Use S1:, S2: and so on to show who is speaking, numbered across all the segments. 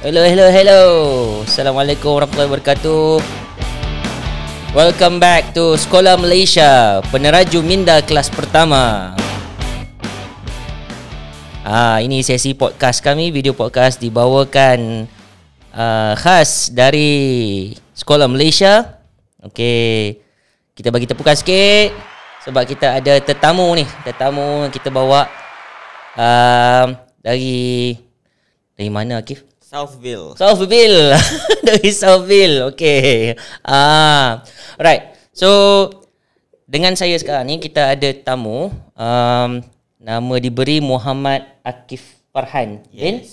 S1: Hello. Assalamualaikum warahmatullahi wabarakatuh. Welcome back to Sekolah Malaysia, Peneraju Minda kelas pertama. Ini sesi podcast kami, video podcast dibawakan khas dari Sekolah Malaysia. Okey, kita bagi tepukan sikit sebab kita ada tetamu ni. Tetamu kita bawa dari mana, Akif?
S2: Southville.
S1: Dari Southville. Okay. Right. So dengan saya sekarang ni kita ada tamu, nama diberi Muhammad Akif Farhan bin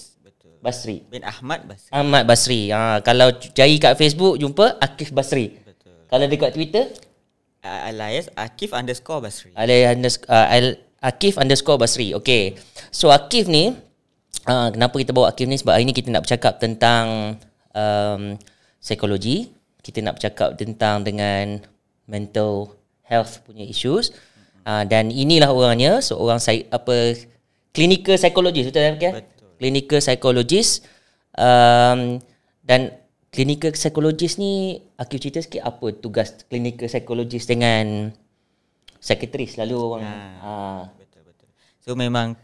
S1: Basri.
S2: Bin Ahmad Basri.
S1: Ahmad Basri. Kalau cari kat Facebook jumpa Akif Basri.
S2: Betul.
S1: Kalau dekat Twitter
S2: alias Akif_Basri.
S1: Akif_Basri. Okay. So Akif ni, kenapa kita bawa Akif ni? Sebab hari ni kita nak bercakap tentang psikologi. Kita nak bercakap tentang dengan mental health punya issues. Dan inilah orangnya, seorang clinical psychologist, betul tak?
S2: Betul.
S1: Clinical psychologist. Dan clinical psychologist ni, Akif cerita sikit apa tugas clinical psychologist dengan psychiatrist lalu orang.
S2: So memang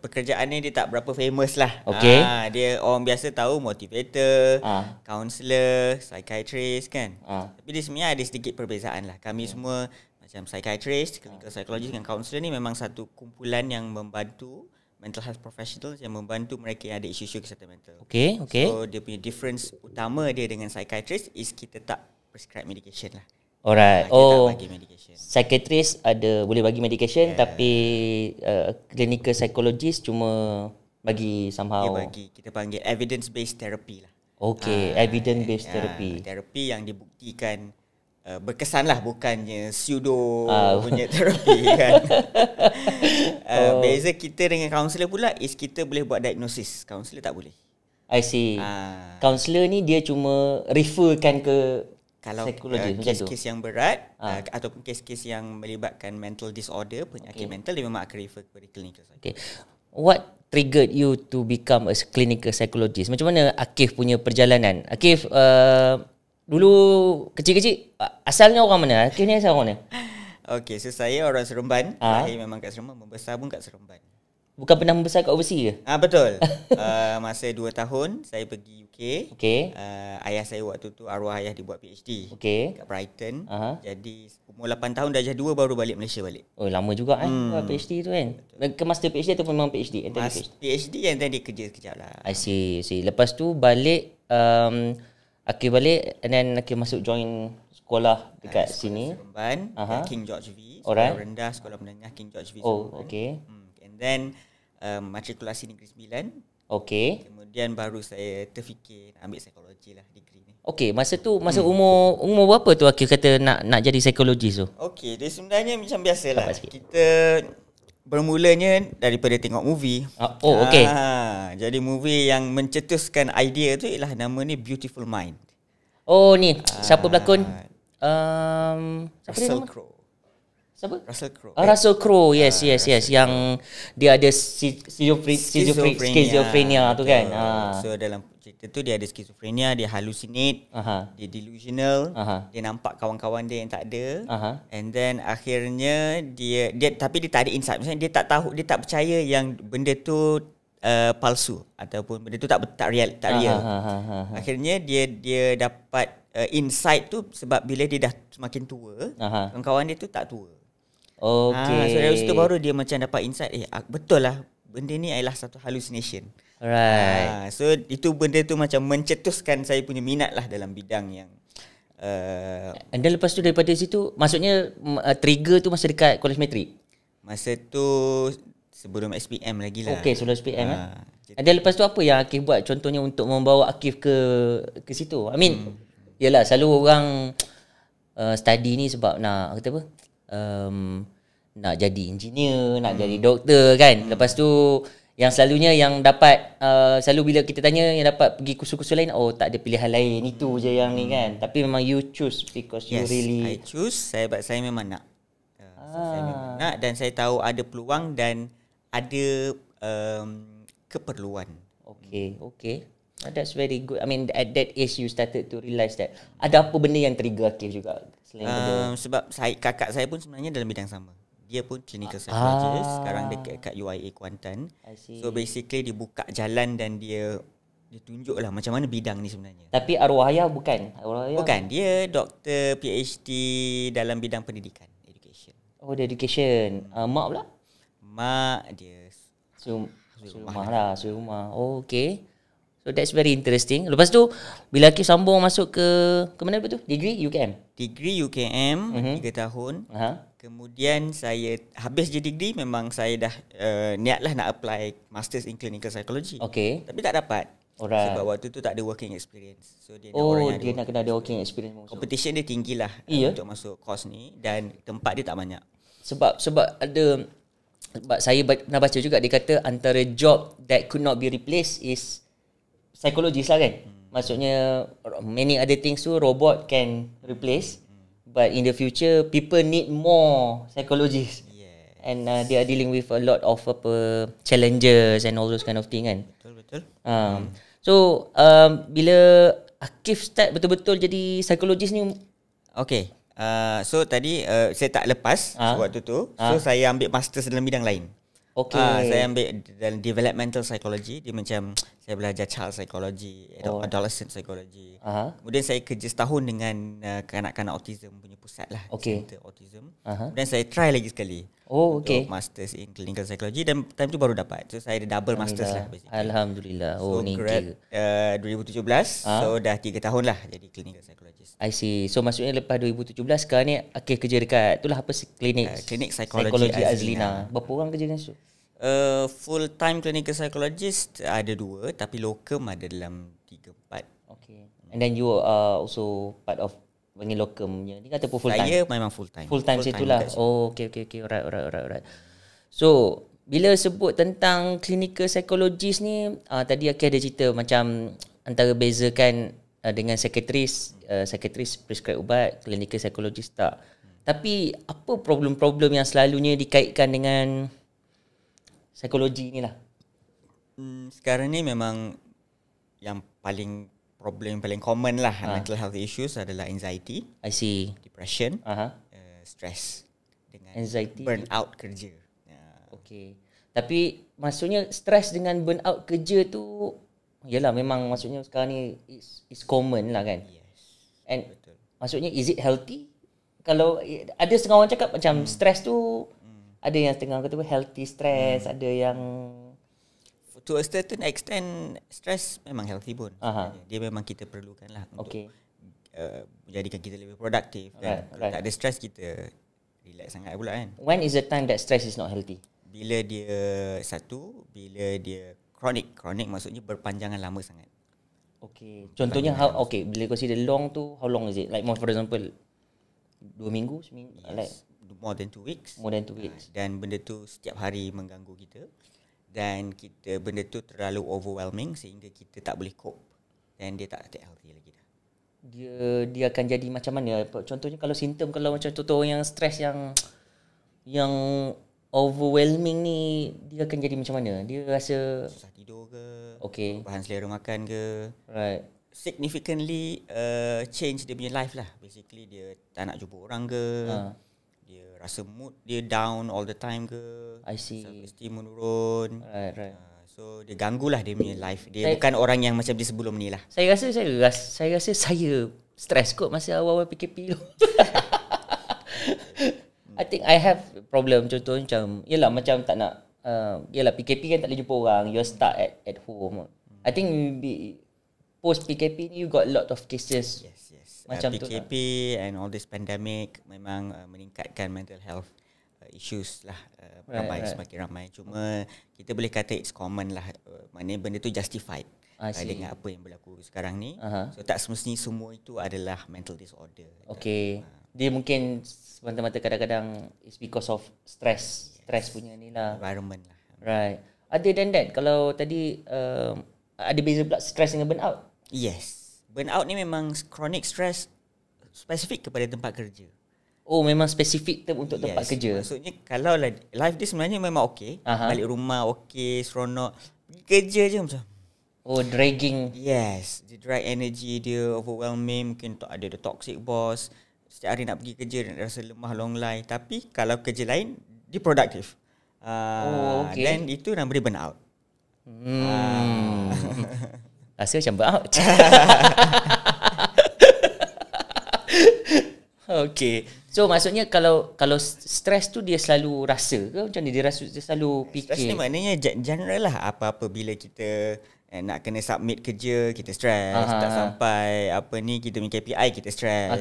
S2: pekerjaan ni dia tak berapa famous lah.
S1: Okay.
S2: Dia orang biasa tahu motivator, counselor, psychiatrist kan. Tapi dia sebenarnya ada sedikit perbezaan lah. Kami semua macam psychiatrist, clinical psychologist dengan counselor ni memang satu kumpulan yang membantu mental health professionals yang membantu mereka yang ada isu-isu kesihatan mental.
S1: Okay.
S2: So dia punya difference utama dia dengan psychiatrist is kita tak prescribe medication lah.
S1: Alright.
S2: Kita tak bagi medication.
S1: Psychiatrist boleh bagi medication, tapi clinical psychologist cuma bagi somehow.
S2: Kita panggil evidence based therapy lah.
S1: Okay, evidence based therapy.
S2: Terapi yang dibuktikan berkesan lah, bukannya pseudo punya terapi kan. Beza kita dengan counselor pula is kita boleh buat diagnosis. Counselor tak boleh.
S1: I see. Counselor ni dia cuma referkan ke
S2: kalau kes-kes yang berat ataupun kes-kes yang melibatkan mental disorder, penyakit mental, dia memang akan refer kepada clinical psychologist.
S1: Okay. What triggered you to become a clinical psychologist? Macam mana Akif punya perjalanan? Akif dulu kecil-kecil asalnya orang mana? Akif ni asal orang mana?
S2: Okay, so saya orang Seremban. Lahir memang kat Seremban, membesar pun kat Seremban.
S1: Bukan pernah membesar kat overseas ke?
S2: Betul. Masa 2 tahun saya pergi UK.
S1: Okay.
S2: Ayah saya waktu tu, arwah ayah, dia buat PhD.
S1: Okay.
S2: Kat Brighton. Jadi umur 8 tahun darjah 2 baru balik Malaysia balik.
S1: Oh, lama juga buat PhD tu kan. Ke master PhD ataupun memang PhD?
S2: PhD and then dia kerja sekejap lah.
S1: I see. Lepas tu balik, Akif balik and then Akif masuk join sekolah dekat sini.
S2: Seremban, King George V.
S1: Alright.
S2: Sekolah rendah, sekolah menengah King George V.
S1: Oh, okay.
S2: And then matrikulasi Negeri 9.
S1: Okay.
S2: Kemudian baru saya terfikir nak ambil psikologi lah, degree ni.
S1: Okay, masa umur berapa tu Akif kata nak jadi psikologis tu?
S2: Okay, dia sebenarnya macam biasalah. Kita bermulanya daripada tengok movie.
S1: Okay.
S2: Jadi movie yang mencetuskan idea tu ialah nama ni Beautiful Mind.
S1: Oh ni, siapa berlakon?
S2: Russell Crowe.
S1: Siapa?
S2: Russell Crowe.
S1: Russell Crowe, yes. Yang dia ada schizophrenia tu kan.
S2: So dalam cerita tu dia ada schizophrenia, dia hallucinate, dia delusional, dia nampak kawan-kawan dia yang tak ada. And then akhirnya dia tapi dia tak ada insight. Maksudnya dia tak tahu, dia tak percaya yang benda tu palsu ataupun benda tu tak real. Akhirnya dia dapat insight tu sebab bila dia dah semakin tua, kawan-kawan dia tu tak tua.
S1: Okay.
S2: So dari situ baru dia macam dapat insight, betul lah, benda ni adalah satu hallucination.
S1: Right.
S2: So itu benda tu macam mencetuskan saya punya minat lah dalam bidang yang
S1: and then lepas tu daripada situ, maksudnya trigger tu masa dekat college matrik?
S2: Masa tu sebelum SPM lagi lah.
S1: Okay, sebelum SPM. And then lepas tu apa yang Akif buat contohnya untuk membawa Akif ke situ? I mean, yelah selalu orang study ni sebab nak kata apa? Nak jadi engineer, nak jadi doktor kan. Lepas tu yang selalunya yang dapat selalu bila kita tanya yang dapat pergi kursus-kursus lain, oh tak ada pilihan lain, itu je yang ni kan. Tapi memang you choose because you really
S2: I choose. Saya memang nak. Saya memang nak dan saya tahu ada peluang dan ada keperluan.
S1: Okay. That's very good. I mean, at that age you started to realise that. Ada apa benda yang trigger Akif juga?
S2: Sebab kakak saya pun sebenarnya dalam bidang sama. Dia pun clinical psychologist. Sekarang dekat kat UIA Kuantan. So basically dia buka jalan dan dia tunjuklah macam mana bidang ni sebenarnya.
S1: Tapi arwah ayah bukan?
S2: Bukan. Dia doktor PhD dalam bidang pendidikan, education.
S1: Oh, the education. Mak pula?
S2: Mak dia
S1: rumah. Oh, okay. So that's very interesting. Lepas tu bila Akif sambung masuk ke mana tu? Degree UKM.
S2: Degree UKM 3 tahun. Kemudian saya habis je degree, memang saya dah niatlah nak apply masters in clinical psychology.
S1: Okay.
S2: Tapi tak dapat.
S1: Alright.
S2: Sebab waktu tu tak ada working experience. So dia
S1: nak kena ada working experience.
S2: Competition dia tinggilah untuk masuk course ni dan tempat dia tak banyak.
S1: Sebab saya pernah baca juga dia kata antara job that could not be replaced is psychologist lah kan. Maksudnya many other things tu robot can replace, but in the future people need more psychologists. And they are dealing with a lot of challenges and all those kind of thing kan.
S2: Betul.
S1: So bila Akif start betul-betul jadi psychologist ni,
S2: okay. So tadi saya tak lepas waktu tu. So saya ambil masters dalam bidang lain.
S1: Okay.
S2: Saya ambil dalam developmental psychology. Dia macam saya belajar child psychology, adolescent psychology. Kemudian saya kerja setahun dengan kanak-kanak autism punya pusat lah, Center Autism. Kemudian saya try lagi sekali untuk masters in clinical psychology dan time tu baru dapat. So saya ada double masters lah basically.
S1: Alhamdulillah.
S2: So grad 2017. So dah 3 tahun lah jadi clinical psychologist.
S1: I see. So maksudnya lepas 2017 sekarang ni Akif kerja dekat itulah apa klinik psychology Azlina. Berapa orang kerja dengan situ?
S2: Full time clinical psychologist ada 2, tapi locum ada dalam 3-4.
S1: Okay. And then you are also part of panggil locumnya. Ni kata full time.
S2: Saya memang full time.
S1: Full time situlah. Oh, okay. Alright. So, bila sebut tentang clinical psychologist ni, tadi Akif ada cerita macam antara bezakan dengan psychiatrist prescribe ubat, clinical psychologist tak. Tapi apa problem-problem yang selalunya dikaitkan dengan psikologi ni lah?
S2: Sekarang ni memang yang paling common lah mental health issues adalah anxiety.
S1: I see.
S2: Depression. Stress. Dengan
S1: anxiety,
S2: burnout kerja.
S1: Okay. Tapi maksudnya stress dengan burnout kerja tu, yalah memang maksudnya sekarang ni is common lah kan.
S2: Yes.
S1: And betul. Maksudnya is it healthy? Kalau ada setengah orang cakap macam stress tu, ada yang setengah kata healthy stress, ada yang
S2: to a certain extent stress memang healthy pun. Dia memang kita perlukan lah untuk menjadikan kita lebih produktif. Dan kalau tak ada stress kita relax sangat pula kan.
S1: When is the time that stress is not healthy?
S2: Bila dia chronic maksudnya berpanjangan lama sangat.
S1: Okay. Contohnya bila consider long tu, how long is it? Like for example 2 minggu, seminggu?
S2: Yes.
S1: Like
S2: more than 2 weeks.
S1: More than 2 weeks.
S2: Dan benda tu setiap hari mengganggu kita. Dan benda tu terlalu overwhelming sehingga kita tak boleh cope. Dan dia tak healthy lagi dah.
S1: Dia akan jadi macam mana? Contohnya kalau simptom, kalau macam contoh yang stres yang overwhelming ni, dia akan jadi macam mana? Dia rasa
S2: susah tidur ke?
S1: Okay.
S2: Bahan selera makan ke?
S1: Right.
S2: Significantly change dia punya life lah. Basically dia tak nak jumpa orang ke? Dia rasa mood dia down all the time ke?
S1: I see.
S2: Self-esteem menurun.
S1: Right.
S2: So dia ganggulah dia punya life. Dia bukan orang yang macam dia sebelum ni lah.
S1: Saya rasa saya stress kot masa awal-awal PKP tu. I think I have problem. Contoh macam yelah macam tak nak yelah PKP kan tak boleh jumpa orang. You're stuck at home. I think post PKP ni you got a lot of cases.
S2: Yes.
S1: Macam
S2: PKP and all this pandemic memang meningkatkan mental health issues lah. Semakin ramai. Cuma kita boleh kata it's common lah. Maknanya benda tu justified dengan apa yang berlaku sekarang ni. So tak semestinya semua itu adalah mental disorder.
S1: Okay. Dia mungkin semata-mata kadang-kadang it's because of stress. Stress punya ni lah.
S2: Environment lah.
S1: Right. Other than that, kalau tadi ada beza pula stress dengan burnout?
S2: Yes. Burnout ni memang chronic stress spesifik kepada tempat kerja.
S1: Oh, memang spesifik untuk tempat kerja.
S2: Maksudnya kalau life dia sebenarnya memang okey. Balik rumah okey, seronok. Pergi kerja je macam
S1: Oh, dragging.
S2: Yes, dia drag energy dia, overwhelming, mungkin ada the toxic boss. Setiap hari nak pergi kerja dia rasa lemah, long lie. Tapi kalau kerja lain dia produktif. Dan itu nama dia burnout.
S1: Rasa macam burnout. Okay. So maksudnya kalau stres tu dia selalu rasa ke macam ni, dia selalu fikir?
S2: Stres ni maknanya general lah. Apa-apa bila kita nak kena submit kerja, kita stres. Tak sampai kita punya KPI, kita stres.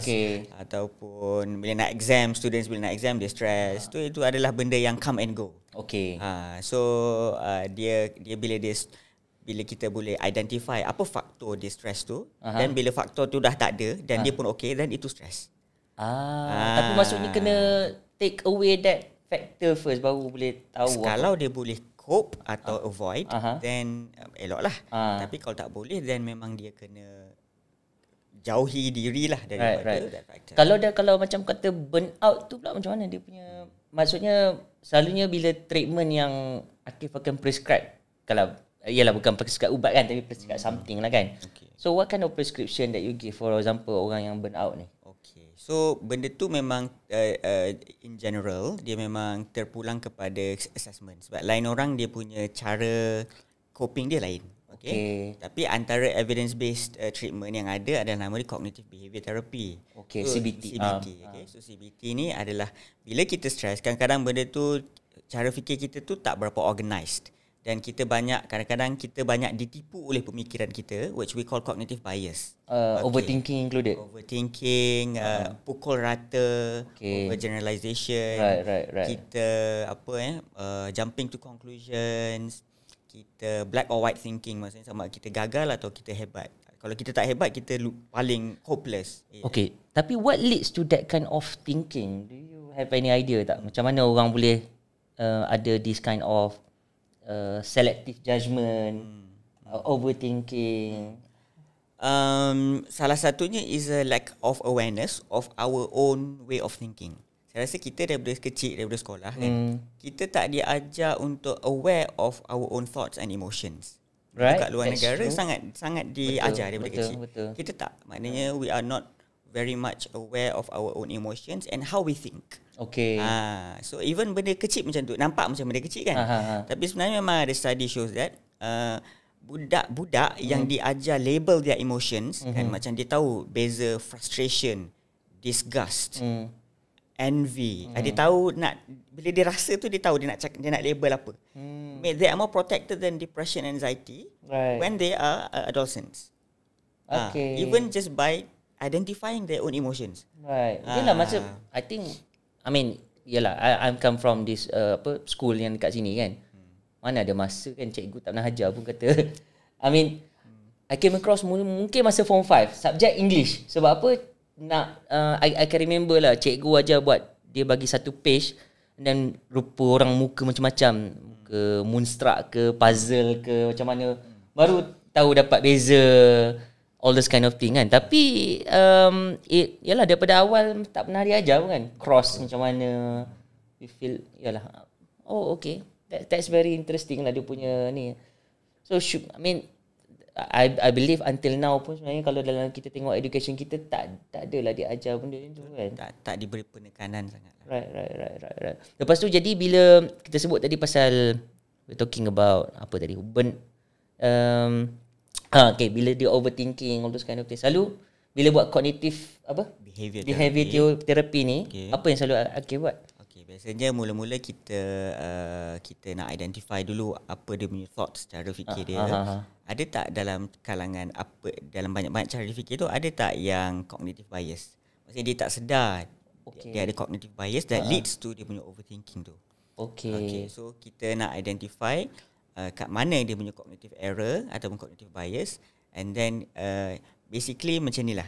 S2: Ataupun bila nak exam, students bila nak exam dia stres. Itu adalah benda yang come and go. Dia bila kita boleh identify apa faktor dia stres tu, dan bila faktor tu dah tak ada dan dia pun okay, then itu stres.
S1: Tapi maksudnya kena take away that factor first baru boleh tahu.
S2: Kalau dia boleh cope atau avoid, then elok lah. Tapi kalau tak boleh, then memang dia kena jauhi diri lah daripada that factor.
S1: Kalau macam kata burnout tu pula macam mana dia punya, maksudnya selalunya bila treatment yang Akif akan prescribe, kalau ialah bukan prescribe ubat kan, tapi prescribe something lah kan. So what kind of prescription that you give, for example orang yang burnout ni?
S2: So benda tu memang in general dia memang terpulang kepada assessment. Sebab lain orang dia punya cara coping dia lain. Tapi antara evidence based treatment yang ada adalah nama dia cognitive behavior therapy.
S1: CBT.
S2: So CBT ni adalah bila kita stress, kadang-kadang benda tu cara fikir kita tu tak berapa organised. Dan kadang-kadang kita banyak ditipu oleh pemikiran kita, which we call cognitive bias.
S1: Overthinking included.
S2: Overthinking, pukul rata, overgeneralization. Kita jumping to conclusions. Kita black or white thinking, maksudnya sama kita gagal atau kita hebat. Kalau kita tak hebat, kita paling hopeless.
S1: Tapi what leads to that kind of thinking? Do you have any idea tak? Macam mana orang boleh ada this kind of selective judgment, overthinking?
S2: Salah satunya is a lack of awareness of our own way of thinking. Saya rasa kita daripada kecil, daripada sekolah kan, kita tak diajar untuk aware of our own thoughts and emotions. Kat luar negara sangat diajar daripada kecil. Kita tak. Maknanya we are not very much aware of our own emotions and how we think. So even benda kecil macam tu nampak macam benda kecil kan, tapi sebenarnya memang ada study shows that budak-budak yang diajar label their emotions, kan, macam dia tahu beza frustration, disgust, envy, dia tahu bila dia rasa tu dia tahu dia nak label apa. They are more protected than depression, anxiety when they are adolescents. Even just by identifying their own emotions.
S1: Yalah, macam I come from this school yang dekat sini kan. Mana ada masa kan cikgu tak pernah ajar pun kata. I came across mungkin masa form 5 subjek English. Sebab apa I can remember lah, cikgu ajar buat, dia bagi satu page dan rupa orang muka macam-macam, muka moonstruck ke, puzzle ke, macam mana, baru tahu dapat beza all this kind of thing kan. Tapi yalah, daripada awal tak pernah diajar pun kan, cross macam mana you feel. Yalah, that's very interesting lah dia punya ni. So I believe until now pun sebenarnya kalau dalam kita tengok education kita tak adalah diajar benda tu kan. Tak diberi penekanan sangat. Right. Lepas tu jadi bila kita sebut tadi pasal we're talking about apa tadi, bila dia overthinking all those kind of things, selalu bila buat cognitive behavior therapy ni, apa yang selalu Akif buat?
S2: Biasanya mula-mula kita nak identify dulu apa dia punya thoughts, cara fikir dia. Ada tak dalam kalangan dalam banyak-banyak cara fikir tu, ada tak yang cognitive bias? Maksudnya dia tak sedar dia ada cognitive bias that leads to dia punya overthinking tu. So kita nak identify kat mana dia punya cognitive error ataupun cognitive bias, and then basically macam ni lah.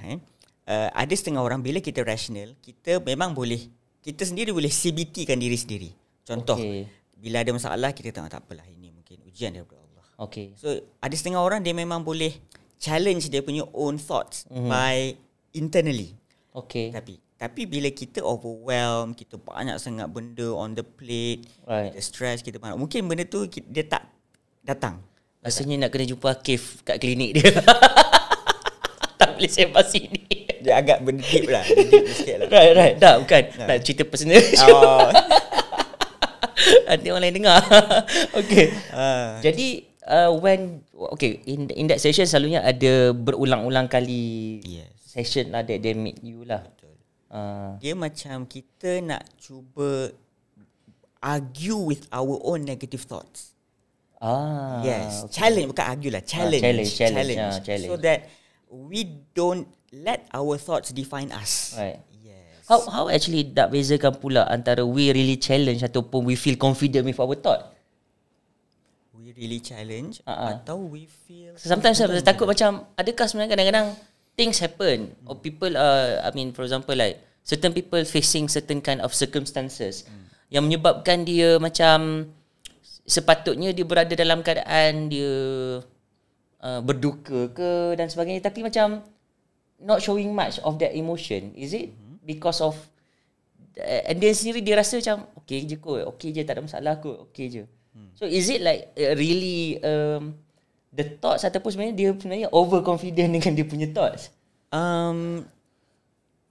S2: Ada setengah orang bila kita rational, kita memang boleh, kita sendiri boleh CBT kan diri sendiri. Contoh, bila ada masalah kita tak apalah, ini mungkin ujian daripada Allah. So ada setengah orang dia memang boleh challenge dia punya own thoughts by internally. Tapi bila kita overwhelmed, kita banyak sangat benda on the plate, kita stress, kita banyak, mungkin benda tu dia tak datang.
S1: Rasanya nak kena jumpa Akif kat klinik dia. Tak boleh sembang sini.
S2: Dia agak berdip lah. Berdip sikit lah.
S1: Right. Tak, bukan. Nak cerita personal. Nanti orang lain dengar. Okay. Jadi, in that session selalunya ada berulang-ulang kali session lah that they meet you lah.
S2: Dia macam kita nak cuba argue with our own negative thoughts. Yes, okay. Challenge, bukan argue lah, challenge. So that we don't let our thoughts define us.
S1: Right. Yes. How actually tak bezakan pula antara we really challenge ataupun we feel confident with our thought?
S2: We really challenge atau we feel
S1: sometimes saya takut macam adakah sebenarnya kadang-kadang things happen or people for example like certain people facing certain kind of circumstances yang menyebabkan dia macam sepatutnya dia berada dalam keadaan dia berduka ke dan sebagainya, tapi macam not showing much of that emotion. Is it because of and dia sendiri dia rasa macam okay je kot, okay je, tak ada masalah kot, okay je. So is it like really the thoughts ataupun sebenarnya dia sebenarnya overconfident dengan dia punya thoughts?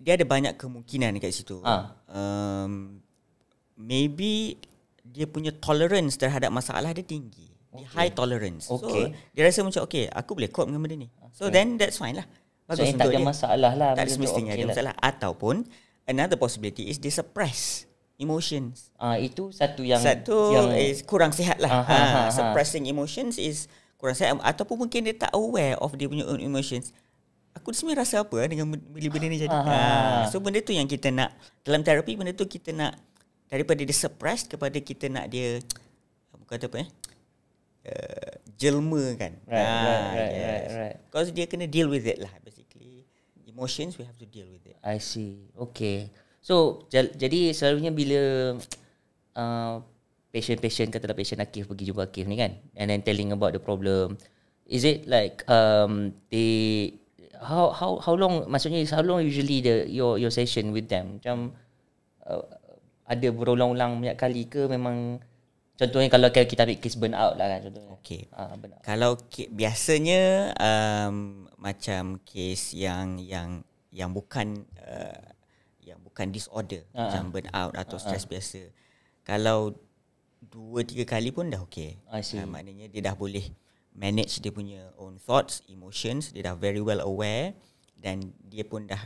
S2: Dia ada banyak kemungkinan dekat situ. Maybe dia punya tolerance terhadap masalah dia tinggi. Dia high tolerance. So dia rasa macam okay, aku boleh cope dengan benda ni. So then that's fine lah.
S1: Bagus, so tak ada masalah lah.
S2: Tak semestinya ada masalah. Ataupun another possibility is dia suppress emotions.
S1: Itu satu yang
S2: is kurang sihat lah. Suppressing emotions is kurang sihat. Ataupun mungkin dia tak aware of dia punya own emotions. Aku sebenarnya rasa apa dengan bila benda ni jadi. So benda tu yang kita nak dalam terapi, benda tu kita nak daripada dia suppress kepada kita nak dia kata apa jelma kan. Right. Because dia kena deal with it lah basically. Emotions we have to deal with it.
S1: I see. Okay. So jadi selalunya bila patient katalah patient Akif pergi jumpa Akif ni kan, and then telling about the problem, is it like they how long, maksudnya how long usually your session with them? Macam ada berulang-ulang banyak kali ke memang contohnya kalau kita ambil case burnout lah kan contohnya.
S2: Okay. Kalau biasanya macam case yang bukan disorder macam burnout atau stress biasa. Kalau 2-3 kali pun dah okay. Maknanya dia dah boleh manage dia punya own thoughts, emotions, dia dah very well aware dan dia pun dah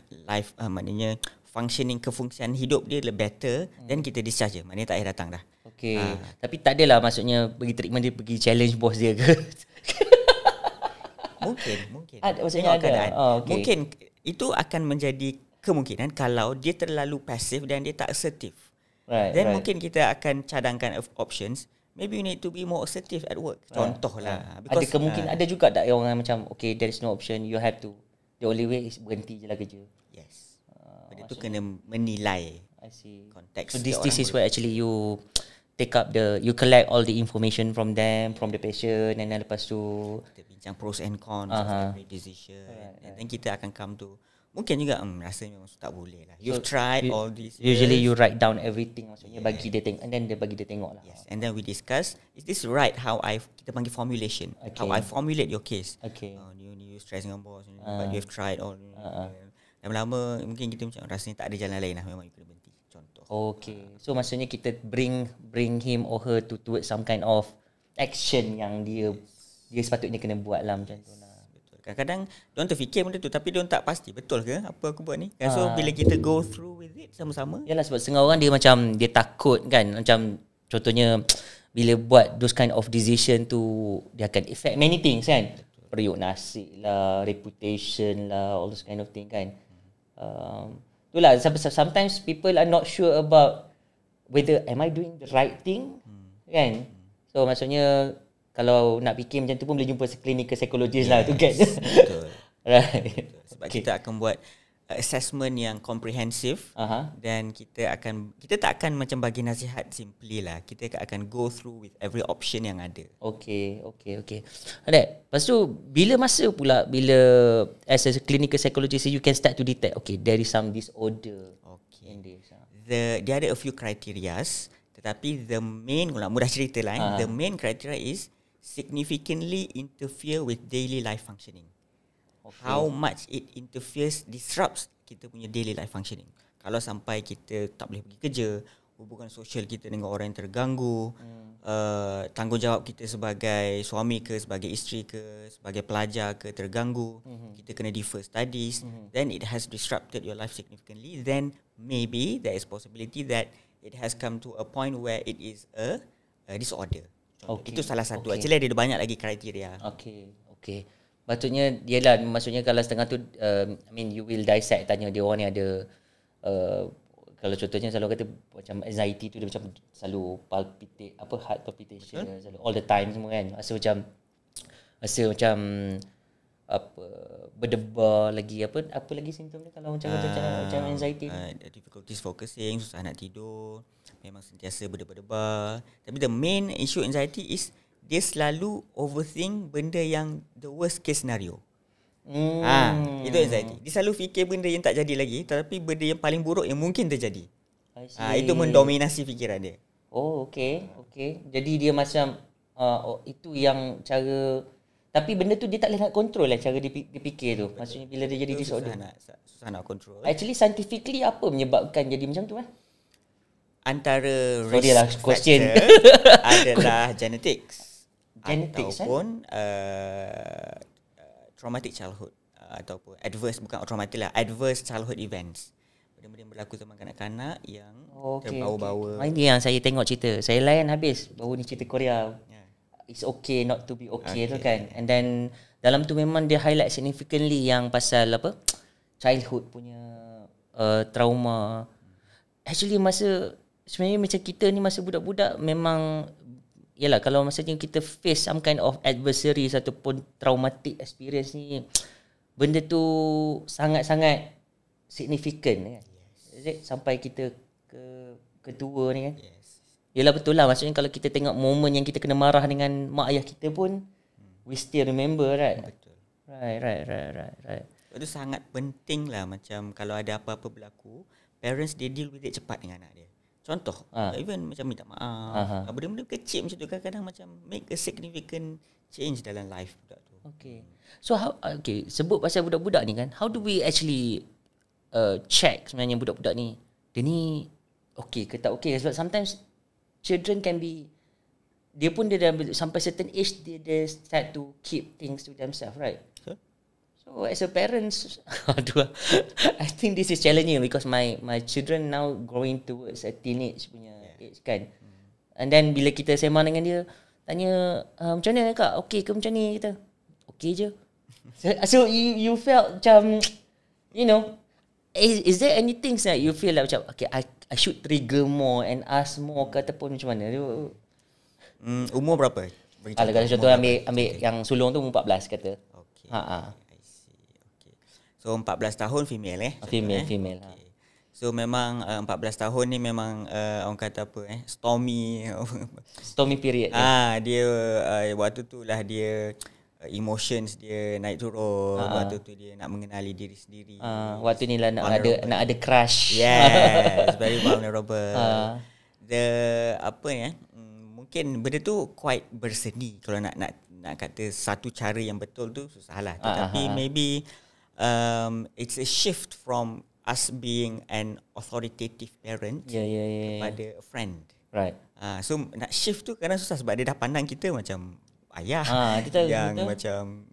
S2: maknanya kefungsian hidup dia lebih better, dan kita discharge je. Maknanya tak payah datang dah.
S1: Okay. Tapi tak adalah maksudnya pergi treatment dia pergi challenge bos dia ke?
S2: Mungkin.
S1: Maksudnya ada. Okay.
S2: Mungkin itu akan menjadi kemungkinan kalau dia terlalu pasif dan dia tak assertive. Then mungkin kita akan cadangkan options. Maybe you need to be more assertive at work. Contoh lah.
S1: Ada kemungkinan ada juga tak orang macam okay, there is no option, you have to, the only way is berhenti je lah kerja.
S2: Yes. Benda tu kena menilai.
S1: I see.
S2: Konteks.
S1: So this is where actually you take up you collect all the information from them, from the patient, and then lepas tu
S2: kita bincang pros and cons of every decision. And then kita akan come to mungkin juga rasanya memang tak boleh lah. You've tried all these.
S1: Usually you write down everything, maksudnya bagi dia tengok, and then dia bagi dia tengok lah.
S2: Yes. And then we discuss, is this right how kita panggil formulation. How I formulate your case.
S1: Okay.
S2: You stress dengan bos, but you have tried all. Lama-lama mungkin kita macam rasanya tak ada jalan lain lah, memang you kena berhenti. Contoh.
S1: Okay. So maksudnya kita bring him or her towards some kind of action yang dia sepatutnya kena buat lah macam tu lah.
S2: Betul. Kadang-kadang diorang terfikir benda tu tapi diorang tak pasti betul ke apa aku buat ni. So bila kita go through with it sama-sama.
S1: Yalah, sebab setengah orang dia macam dia takut kan, macam contohnya bila buat those kind of decision tu dia akan affect many things kan. Periuk nasib lah, reputation lah, all those kind of thing kan. Itulah sometimes people are not sure about whether am I doing the right thing kan. So maksudnya kalau nak fikir macam tu pun boleh jumpa clinical psychologist lah tu kan.
S2: Betul.
S1: Right.
S2: Sebab kita akan buat assessment yang komprehensif dan kita tak akan macam bagi nasihat simply lah. Kita akan go through with every option yang ada. Okay.
S1: Alright. Lepas tu bila as a clinical psychologist you can start to detect okay, there is some disorder in this.
S2: Dia ada a few criterias, tetapi the main, mudah cerita lah, the main criteria is significantly interfere with daily life functioning.
S1: Okay.
S2: How much it disrupts kita punya daily life functioning. Kalau sampai kita tak boleh pergi kerja, hubungan sosial kita dengan orang yang terganggu, tanggungjawab kita sebagai suami ke, sebagai isteri ke, sebagai pelajar ke terganggu, kita kena defer studies, then it has disrupted your life significantly, then maybe there is possibility that it has come to a point where it is a disorder. Okay. Itu salah satu. Actually ada banyak lagi kriteria.
S1: Okay. Maksudnya kalau setengah tu you will dissect, tanya dia orang ni ada kalau contohnya selalu kata macam anxiety tu dia macam selalu palpitate, heart palpitation selalu all the time semua kan. Rasa macam berdebar lagi, apa lagi simptom dia kalau macam anxiety
S2: difficulties focusing, susah nak tidur, memang sentiasa berdebar-debar. Tapi the main issue anxiety is dia selalu overthink benda yang the worst case scenario. Itu anxiety. Dia selalu fikir benda yang tak jadi lagi, tetapi benda yang paling buruk yang mungkin terjadi. Itu mendominasi fikiran dia.
S1: Okay. Jadi dia macam itu yang cara. Tapi benda tu dia tak boleh nak control lah cara dia fikir tu. Maksudnya bila dia jadi disorder,
S2: susah nak control.
S1: Actually scientifically apa menyebabkan jadi macam tu
S2: Antara
S1: risk question
S2: adalah genetics ataupun traumatic childhood ataupun adverse childhood events. Benda-benda yang berlaku zaman kanak-kanak yang terbawa-bawa.
S1: Ini yang saya tengok cerita. Saya layan habis baru ni cerita Korea. It's okay not to be okay tu kan. And then dalam tu memang dia highlight significantly yang pasal childhood punya trauma. Actually sebenarnya macam kita ni masa budak-budak memang yalah, kalau maksudnya kita face some kind of adversary ataupun traumatic experience ni, benda tu sangat-sangat significant kan. Sampai kita ke tua ni kan. Yelah betul lah, maksudnya kalau kita tengok momen yang kita kena marah dengan mak ayah kita pun we still remember, right?
S2: Betul.
S1: Right.
S2: Itu sangat penting lah, macam kalau ada apa-apa berlaku, parents they deal with it cepat dengan anak dia. Contoh, even macam minta maaf, benda-benda kecil macam tu kadang-kadang macam make a significant change dalam life budak tu.
S1: Okay. So sebut pasal budak-budak ni kan, how do we actually check sebenarnya budak-budak ni dia ni okay ke tak okay? Sebab sometimes children can be, dia pun dia dah sampai certain age dia start to keep things to themselves, right? So as a parents, I think this is challenging because my children now growing towards a teenage punya age kan. And then bila kita sembang dengan dia, tanya macam mana kak, okay ke macam ni, kita okay je. So you felt macam, is there anything that you feel like macam okay, I should trigger more and ask more ke ataupun macam mana?
S2: Umur berapa?
S1: Kalau contoh ambil yang sulung tu umur 14 kata.
S2: Okay. I see. Okay. So 14 tahun female
S1: Female.
S2: Okay. So memang 14 tahun ni memang orang kata apa
S1: stormy period.
S2: Dia waktu tu lah dia emotions dia naik turun. Waktu tu dia nak mengenali diri sendiri.
S1: Waktu ni lah nak ada crush.
S2: Yes, very vulnerable. Mungkin benda tu quite berseni kalau nak kata satu cara yang betul tu susahlah. Tetapi maybe it's a shift from us being an authoritative parent kepada a friend.
S1: Right.
S2: So nak shift tu kadang susah sebab dia dah pandang kita macam ayah yang macam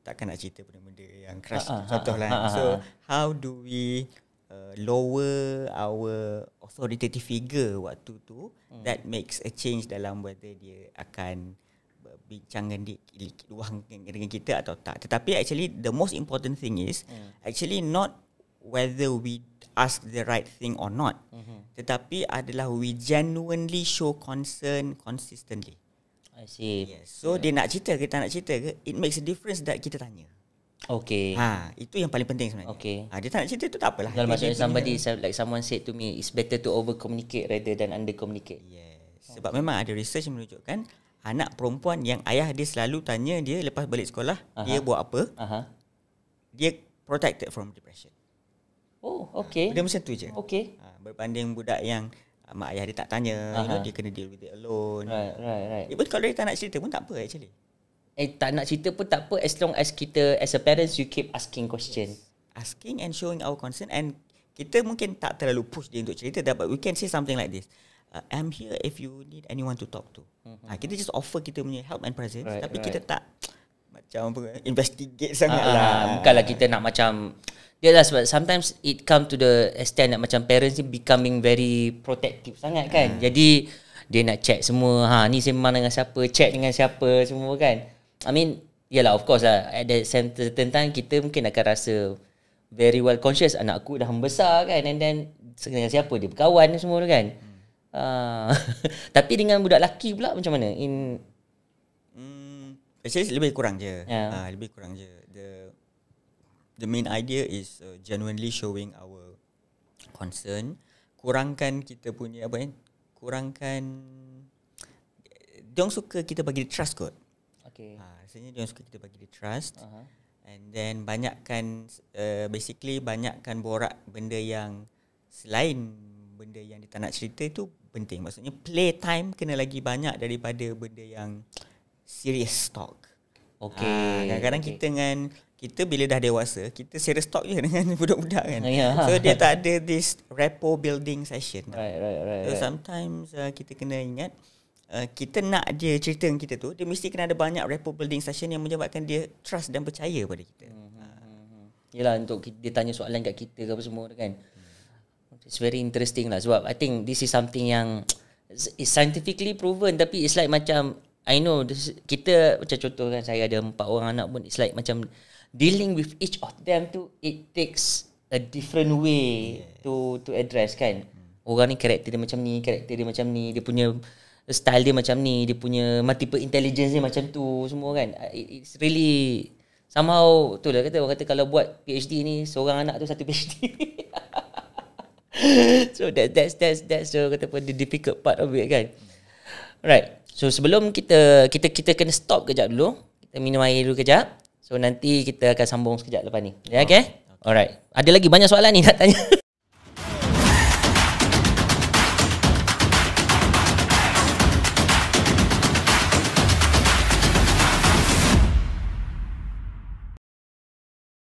S2: takkan nak cerita benda-benda yang keras contohlah. So how do we lower our authoritative figure waktu tu that makes a change dalam whether dia akan bincang dengan kita atau tak. Tetapi actually the most important thing is actually not whether we ask the right thing or not, tetapi adalah we genuinely show concern consistently.
S1: I see.
S2: Yes. So dia nak cerita ke tak nak cerita ke, it makes a difference that kita tanya.
S1: Okay.
S2: Itu yang paling penting sebenarnya.
S1: Okay.
S2: Dia tak nak cerita tu tak apalah.
S1: Kalau maksudnya someone said to me, it's better to over communicate rather than under communicate.
S2: Yes. Sebab memang ada research yang menunjukkan anak perempuan yang ayah dia selalu tanya dia lepas balik sekolah, dia buat apa, dia protected from depression.
S1: Oh, okay.
S2: Dia macam tu je.
S1: Okay.
S2: Berbanding budak yang mak ayah dia tak tanya, you know, dia kena deal with it alone.
S1: Right.
S2: Even kalau dia tak nak cerita pun tak apa actually.
S1: Tak nak cerita pun tak apa, as long as kita as a parents you keep asking question.
S2: Asking and showing our concern, and kita mungkin tak terlalu push dia untuk cerita, but we can say something like this. I'm here if you need anyone to talk to. Kita just offer kita punya help and presence, tapi kita tak macam apa, investigate sangat lah.
S1: Bukanlah kita nak macam, yelah, sebab sometimes it come to the extent that macam parents ni becoming very protective sangat kan. Jadi dia nak check semua, ni sembang dengan siapa, check dengan siapa semua kan. I mean, yelah, of course lah, at that certain time kita mungkin akan rasa very well conscious, anak aku dah membesar kan, and then dengan siapa dia berkawan semua tu kan. Tapi dengan budak lelaki pula macam mana?
S2: Actually lebih kurang je. Lebih kurang je. The main idea is genuinely showing our concern. Kurangkan kita punya kurangkan, diorang suka kita bagi dia trust kot.
S1: Okay.
S2: Rasanya diorang suka kita bagi dia trust. And then banyakkan basically banyakkan borak benda yang selain benda yang dia tak nak cerita tu penting. Maksudnya play time kena lagi banyak daripada benda yang serious talk. Kadang-kadang kita bila dah dewasa, kita serious talk je dengan budak-budak kan. So dia tak ada this rapport building session.
S1: Right.
S2: So sometimes kita kena ingat, kita nak dia cerita dengan kita tu, dia mesti kena ada banyak rapport building session yang menyebabkan dia trust dan percaya pada kita.
S1: Yelah, untuk dia tanya soalan kat kita ke apa semua kan. It's very interesting lah, sebab I think this is something yang is scientifically proven, tapi it's like macam I know kita macam contoh kan, saya ada 4 orang anak pun, it's like macam dealing with each of them tu, it takes a different way to address kan. Orang ni karakter dia macam ni, dia punya style dia macam ni, dia punya multiple intelligence dia macam tu semua kan. It's really somehow tu lah kata, orang kata kalau buat PhD ni seorang anak tu satu PhD. So that's kata apa, the difficult part of it kan. Alright. So sebelum kita kena stop kejap dulu. Kita minum air dulu kejap. So nanti kita akan sambung sekejap lepas ni. Okay? Alright. Ada lagi banyak soalan ni nak tanya.